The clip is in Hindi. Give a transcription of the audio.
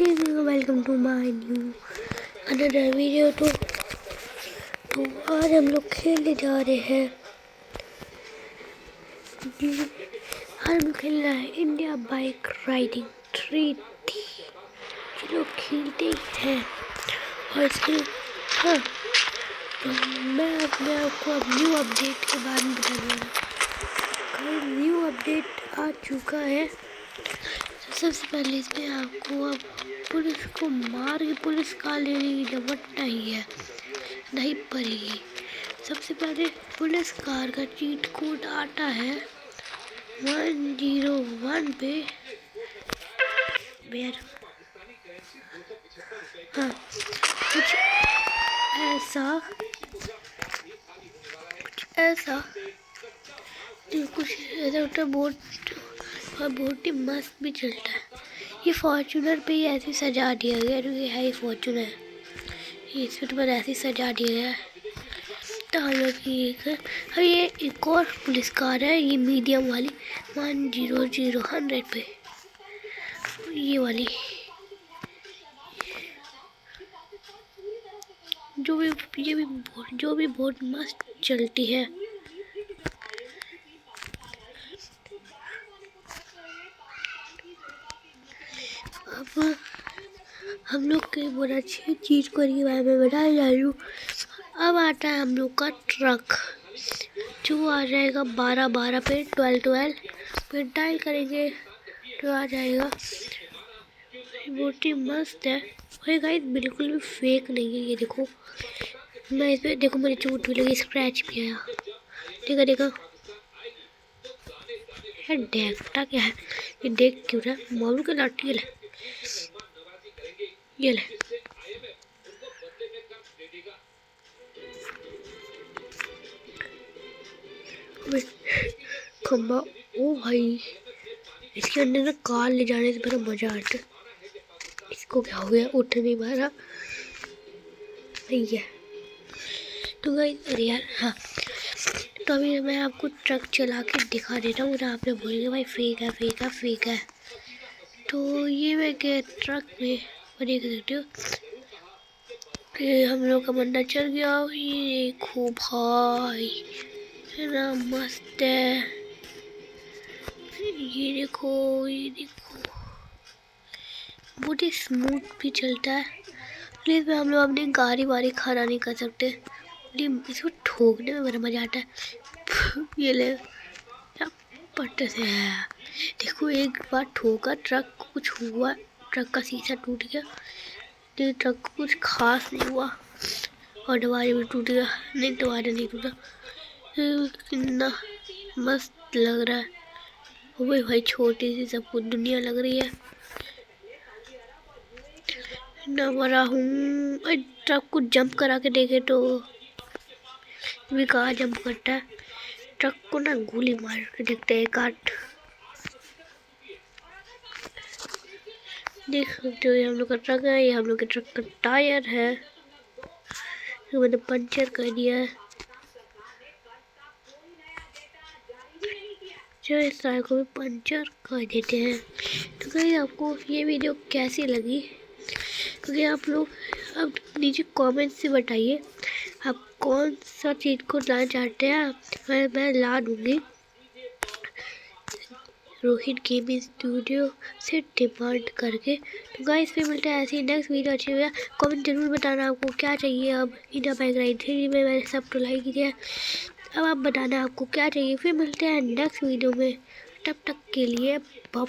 Welcome to my new another video. तो आज हम लोग खेलने जा रहे हैं। आज हम खेल रहे हैं इंडिया बाइक राइडिंग 3D। चलो खेलते ही हैं। और इसके हाँ, तो मैं अपने आपको अब न्यू अपडेट के बारे में बताऊँगा। न्यू अपडेट आ चुका है। तो सबसे पहले इसमें आपको अब पुलिस को मार के पुलिस कार लेने की जरूरत नहीं पड़ेगी। सबसे पहले पुलिस कार का चीट कोड आता है 101 पे। हाँ, कुछ ऐसा होता है। बहुत ही मस्त भी चलता है। ये फॉर्च्यूनर पे ही ऐसे सजा दिया गया क्योंकि है ही फॉर्च्यूनर। इसमें तो बस ऐसे सजा दिया गया है। तो हम लोग अब ये एक और पुलिस कार है, ये मीडियम वाली 100 पे। ये वाली जो भी बहुत मस्त चलती है। अब हम लोग के बहुत अच्छी चीज को के बारे में बताया जा रही हूँ। अब आता है हम लोग का ट्रक, जो आ जाएगा 12 पे 12 पे डायल करेंगे तो आ जाएगा। बहुत ही मस्त है। और गाइस बिल्कुल भी फेक नहीं है। ये देखो, मैं इसमें देखो मेरी चोट भी लगी, स्क्रैच भी आया। देखो ये देखता क्या है, ये देख क्यों रहा है। मारू के लाठी ये ले खम्बा। ओ भाई, इसके अंदर ना कार ले जाने से बड़ा मजा आता है। इसको क्या हो गया, उठ नहीं पा रहा। है तो गाइस, अरे यार हाँ, तो अभी मैं आपको ट्रक चला के दिखा देता हूँ। आप लोग बोलेंगे भाई फेक है। तो ये मैं के ट्रक में देख सकते हो कि हम लोग का बंदा चल गया। ये देखो भाई, कितना मस्त है। ये देखो बहुत ही स्मूथ भी चलता है। प्लीज में हम लोग अपनी गाड़ी वाड़ी खड़ा नहीं कर सकते। इसको ठोकने में बड़ा मजा आता है। ये ले पट्टे से है। देखो एक बार ठोका, ट्रक को कुछ हुआ, ट्रक का शीशा टूट गया। लेकिन ट्रक को कुछ खास नहीं हुआ। और दरवाजा भी टूट गया, नहीं दरवाजा नहीं टूटा। कितना मस्त लग रहा है। वो भाई छोटी सी सब कुछ दुनिया लग रही है। ना बड़ा हूँ। ट्रक को जंप करा के देखे तो भी कहाँ जंप करता है। ट्रक को ना गोली मार के देखते हैं काट। देख सकते हो ये हम लोग का ट्रक है। ये हम लोग के ट्रक का टायर है, तो मैंने पंचर कर दिया है। चलो इस टायर को भी पंचर कर देते हैं। तो गाइस आपको ये वीडियो कैसी लगी, क्योंकि आप लोग अब नीचे कमेंट से बताइए आप कौन सा चीज़ को लाना चाहते हैं। मैं ला दूँगी। रोहित गेमिंग स्टूडियो से डिमांड करके। तो गाइस फिर मिलते हैं ऐसे ही नेक्स्ट वीडियो। अच्छी हुआ कमेंट जरूर बताना आपको क्या चाहिए। अब इंडिया बाइक राइड 3D में मैंने सब तो लाइक किया। अब आप बताना आपको क्या चाहिए। फिर मिलते हैं नेक्स्ट वीडियो में। तब तक के लिए बाय।